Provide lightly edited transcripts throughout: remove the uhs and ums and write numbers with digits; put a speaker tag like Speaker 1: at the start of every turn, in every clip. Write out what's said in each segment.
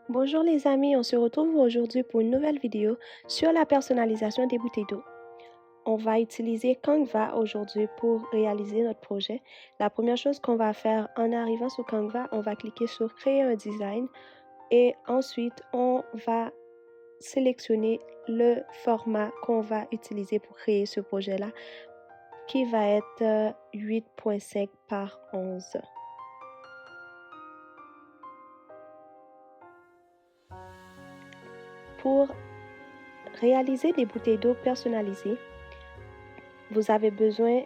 Speaker 1: Bonjour les amis, on se retrouve aujourd'hui pour une nouvelle vidéo sur la personnalisation des bouteilles d'eau. On va utiliser Canva aujourd'hui pour réaliser notre projet. La première chose qu'on va faire en arrivant sur Canva, on va cliquer sur Créer un design et ensuite on va sélectionner le format qu'on va utiliser pour créer ce projet-là qui va être 8.5 par 11. Pour réaliser des bouteilles d'eau personnalisées, vous avez besoin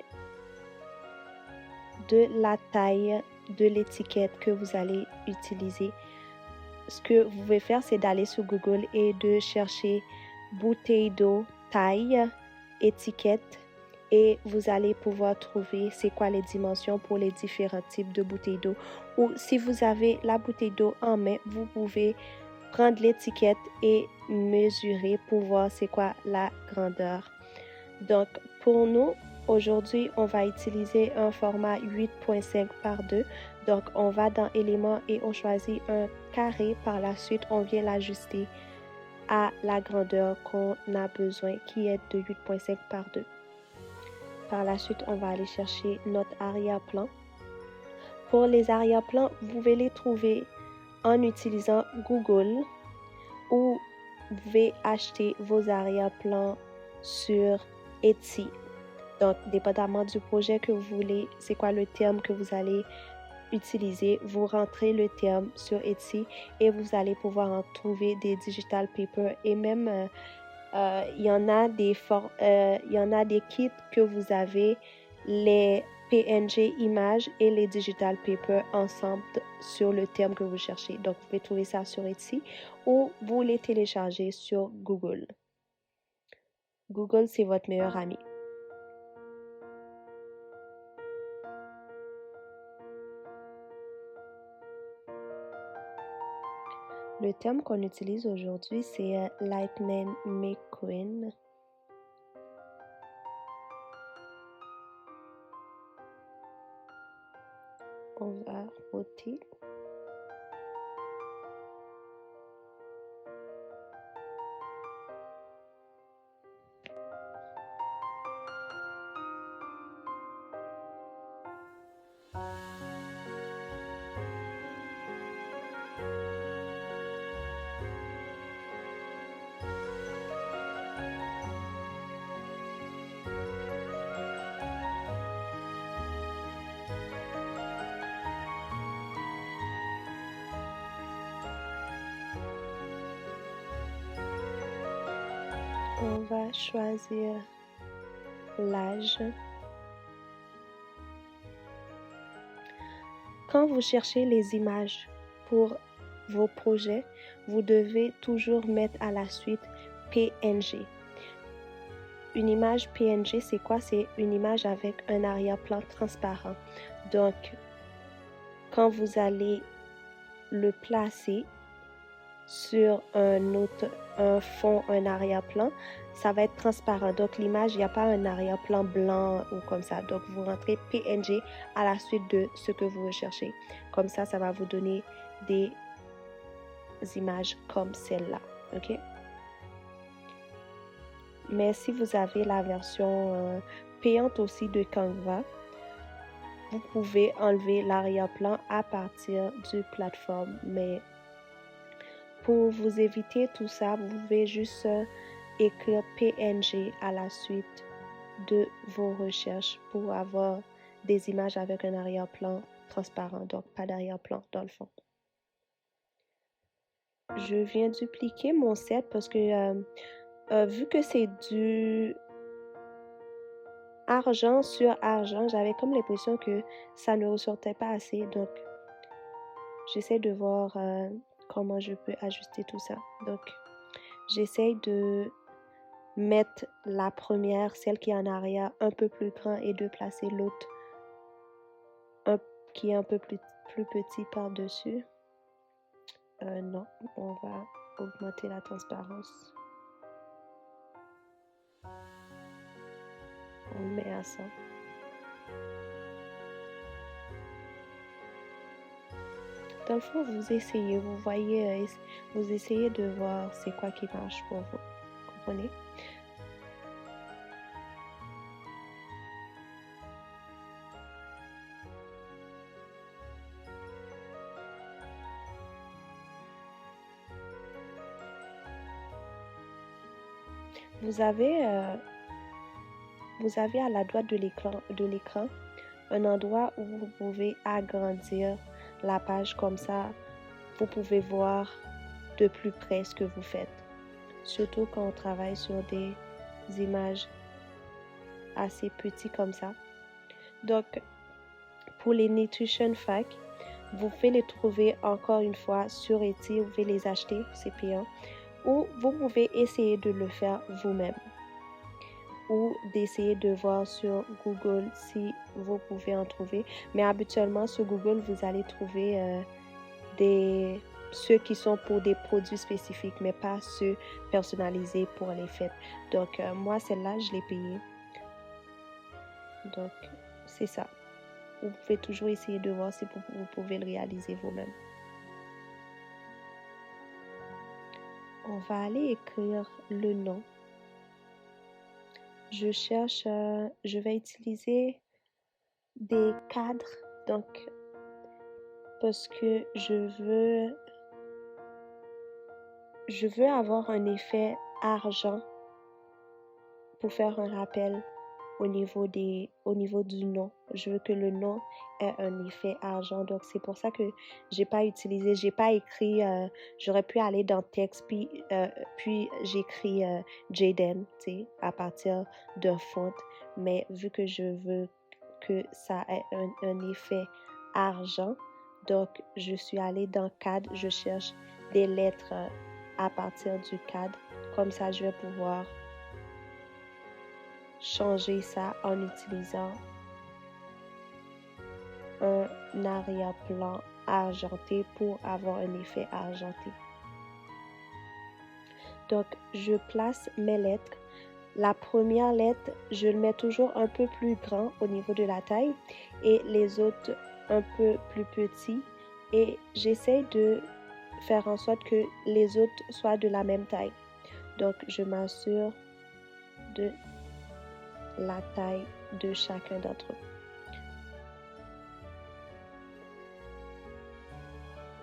Speaker 1: de la taille de l'étiquette que vous allez utiliser. Ce que vous pouvez faire, c'est d'aller sur Google et de chercher bouteille d'eau, taille, étiquette et vous allez pouvoir trouver c'est quoi les dimensions pour les différents types de bouteilles d'eau. Ou si vous avez la bouteille d'eau en main, vous pouvez prendre l'étiquette et mesurer pour voir c'est quoi la grandeur. Donc, pour nous, aujourd'hui, on va utiliser un format 8.5 par 2. Donc, on va dans éléments et on choisit un carré. Par la suite, on vient l'ajuster à la grandeur qu'on a besoin, qui est de 8.5 par 2. Par la suite, on va aller chercher notre arrière-plan. Pour les arrière-plans, vous pouvez les trouver en utilisant Google ou vous pouvez acheter vos arrière-plans sur Etsy. Donc, dépendamment du projet que vous voulez, c'est quoi le terme que vous allez utiliser, vous rentrez le terme sur Etsy et vous allez pouvoir en trouver des digital papers et même il y en a des kits que vous avez les PNG images et les digital papers ensemble sur le terme que vous cherchez. Donc, vous pouvez trouver ça sur Etsy ou vous les téléchargez sur Google. Google, c'est votre meilleur ami. Le terme qu'on utilise aujourd'hui, c'est Lightning McQueen. On va ôter. On va choisir l'âge. Quand vous cherchez les images pour vos projets, vous devez toujours mettre à la suite PNG. Une image PNG, c'est quoi? C'est une image avec un arrière-plan transparent. Donc, quand vous allez le placer sur un fond, un arrière-plan, ça va être transparent. Donc, l'image, il n'y a pas un arrière-plan blanc ou comme ça. Donc, vous rentrez PNG à la suite de ce que vous recherchez. Comme ça va vous donner des images comme celle-là. OK? Mais si vous avez la version payante aussi de Canva, vous pouvez enlever l'arrière-plan à partir du plateforme. Mais pour vous éviter tout ça, vous pouvez juste écrire PNG à la suite de vos recherches pour avoir des images avec un arrière-plan transparent, donc pas d'arrière-plan dans le fond. Je viens dupliquer mon set parce que vu que c'est du argent sur argent, j'avais comme l'impression que ça ne ressortait pas assez. Donc, j'essaie de voir comment je peux ajuster tout ça. Donc, j'essaie de mettre la première, celle qui est en arrière, un peu plus grand et de placer l'autre qui est un peu plus petit par-dessus. Non, on va augmenter la transparence. On le met à 100. Dans le fond, vous essayez, vous voyez, vous essayez de voir c'est quoi qui marche pour vous. Comprenez? Vous avez, euh, vous avez à la droite de l'écran un endroit où vous pouvez agrandir la page comme ça. Vous pouvez voir de plus près ce que vous faites. Surtout quand on travaille sur des images assez petites comme ça. Donc, pour les Nutrition Facts, vous pouvez les trouver encore une fois sur Etsy, vous pouvez les acheter, c'est payant. Ou vous pouvez essayer de le faire vous-même. Ou d'essayer de voir sur Google si vous pouvez en trouver. Mais habituellement, sur Google, vous allez trouver ceux qui sont pour des produits spécifiques, mais pas ceux personnalisés pour les fêtes. Donc, moi, celle-là, je l'ai payée. Donc, c'est ça. Vous pouvez toujours essayer de voir si vous pouvez le réaliser vous-même. On va aller écrire le nom. Je vais utiliser des cadres, donc, parce que je veux avoir un effet argent pour faire un rappel au niveau du nom. Je veux que le nom ait un effet argent. Donc, c'est pour ça que j'ai pas écrit, j'aurais pu aller dans texte, puis j'écris Jaden, tu sais, à partir d'un font. Mais vu que je veux que ça ait un effet argent, donc je suis allée dans cadre, je cherche des lettres à partir du cadre. Comme ça, je vais pouvoir changer ça en utilisant un arrière-plan argenté pour avoir un effet argenté. Donc, je place mes lettres. La première lettre, je le mets toujours un peu plus grand au niveau de la taille et les autres un peu plus petits. Et j'essaie de faire en sorte que les autres soient de la même taille. Donc, je m'assure de la taille de chacun d'entre eux.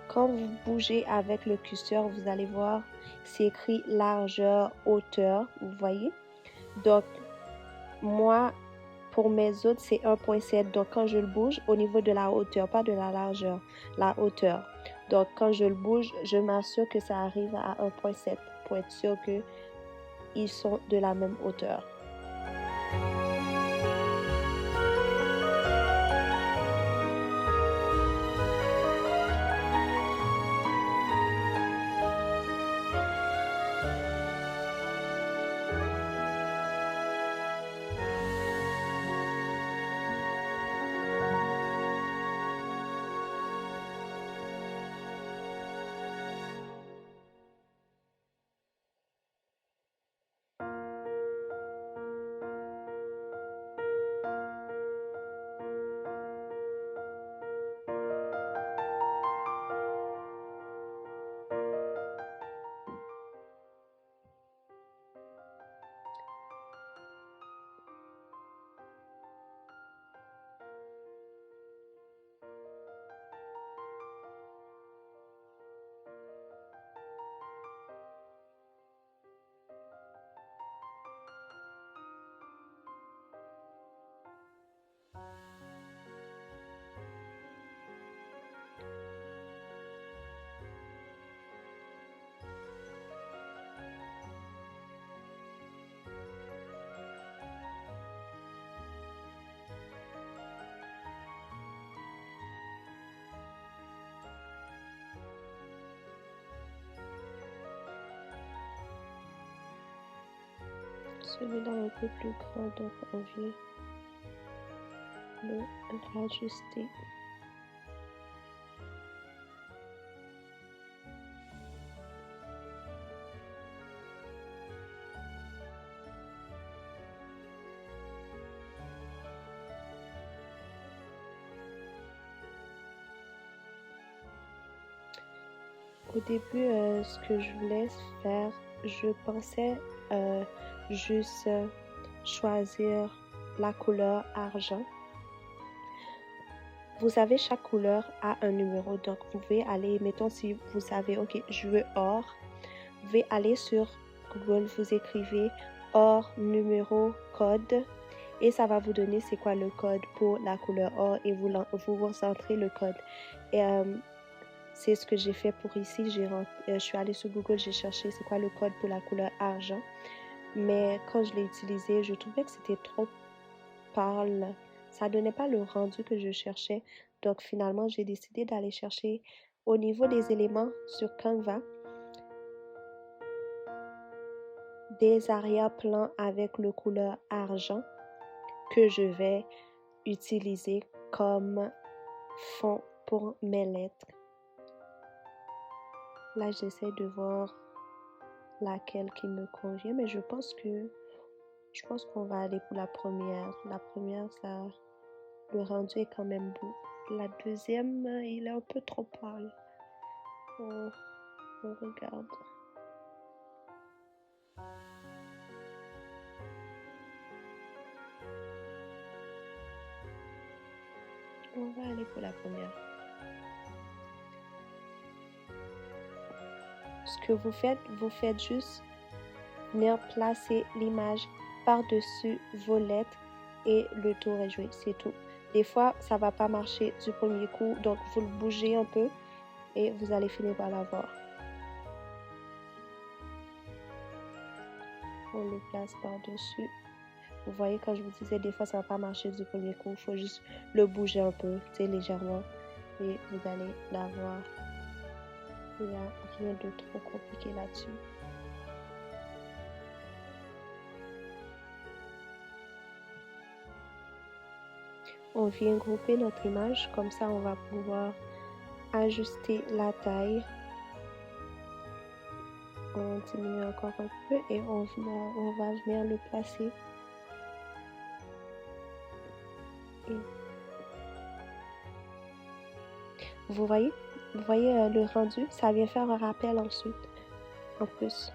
Speaker 1: Quand vous bougez avec le curseur, vous allez voir, c'est écrit largeur, hauteur, vous voyez? Donc, moi, pour mes autres, c'est 1.7. Donc, quand je le bouge, au niveau de la hauteur, pas de la largeur, la hauteur. Donc, quand je le bouge, je m'assure que ça arrive à 1.7 pour être sûr qu'ils sont de la même hauteur. Celui-là un peu plus grand, donc on vient le rajuster. Au début, ce que je voulais faire, je pensais juste choisir la couleur argent. Vous savez, chaque couleur a un numéro. Donc, vous pouvez aller, mettons, si vous savez, OK, je veux or, vous pouvez aller sur Google, vous écrivez or, numéro, code, et ça va vous donner c'est quoi le code pour la couleur or et vous rentrez le code. Et c'est ce que j'ai fait pour ici. Je suis allée sur Google, j'ai cherché c'est quoi le code pour la couleur argent. Mais quand je l'ai utilisé, je trouvais que c'était trop pâle. Ça donnait pas le rendu que je cherchais. Donc finalement, j'ai décidé d'aller chercher au niveau des éléments sur Canva des arrière-plans avec le couleur argent que je vais utiliser comme fond pour mes lettres. Là, j'essaie de voir laquelle qui me convient, mais je pense qu'on va aller pour la première. La première, ça, le rendu est quand même beau. La deuxième, il est un peu trop pâle. On regarde. On va aller pour la première. Ce que vous faites juste venir placer l'image par-dessus vos lettres et le tour est joué. C'est tout. Des fois, ça va pas marcher du premier coup, donc vous le bougez un peu et vous allez finir par l'avoir. On le place par-dessus. Vous voyez, quand je vous disais, des fois, ça va pas marcher du premier coup. Il faut juste le bouger un peu, tu sais, légèrement. Et vous allez l'avoir. Il n'y a rien de trop compliqué là-dessus. On vient grouper notre image. Comme ça, on va pouvoir ajuster la taille. On diminue encore un peu et on va venir le placer. Et vous voyez le rendu, ça vient faire un rappel ensuite, en plus.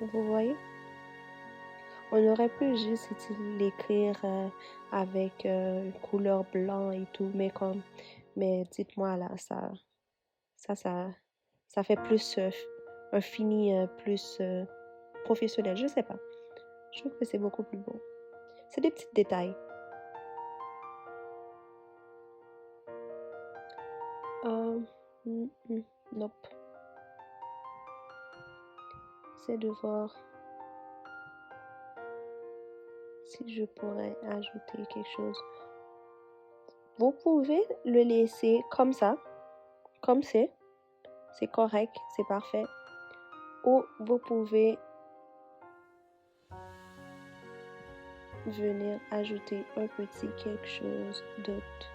Speaker 1: Vous voyez? On aurait pu juste l'écrire avec une couleur blanc et tout, mais dites-moi là, ça fait plus un fini plus professionnel, je sais pas. Je trouve que c'est beaucoup plus beau. C'est des petits détails. Nope. C'est de voir si je pourrais ajouter quelque chose. Vous pouvez le laisser comme ça, comme c'est correct, c'est parfait. Ou vous pouvez venir ajouter un petit quelque chose d'autre.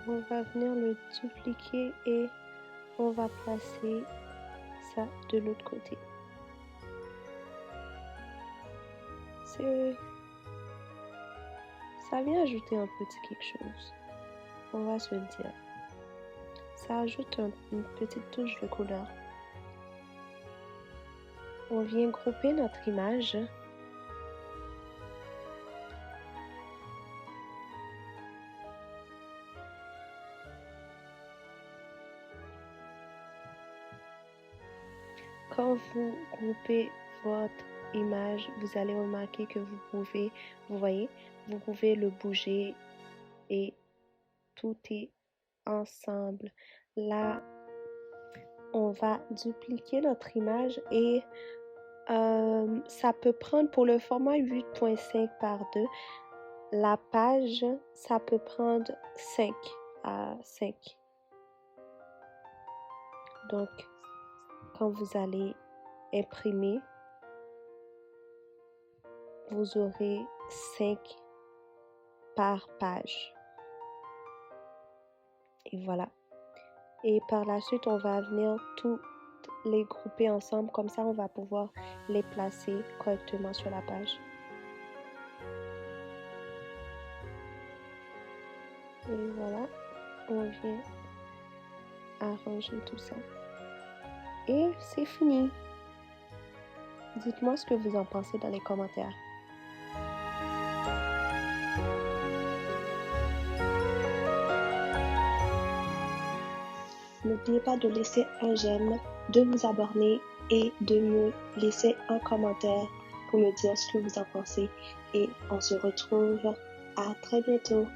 Speaker 1: On va venir le dupliquer et on va placer ça de l'autre côté. Ça vient ajouter un petit quelque chose. On va se le dire. Ça ajoute une petite touche de couleur. On vient grouper notre image. Quand vous groupez votre image, vous allez remarquer que vous pouvez le bouger et tout est ensemble. Là, on va dupliquer notre image et ça peut prendre pour le format 8.5 par 2. La page, ça peut prendre 5 à 5. Donc, quand vous allez imprimer, vous aurez 5 par page. Et voilà. Et par la suite, on va venir toutes les grouper ensemble. Comme ça, on va pouvoir les placer correctement sur la page. Et voilà, on vient arranger tout ça. Et c'est fini. Dites-moi ce que vous en pensez dans les commentaires. N'oubliez pas de laisser un j'aime, de vous abonner et de me laisser un commentaire pour me dire ce que vous en pensez. Et on se retrouve à très bientôt.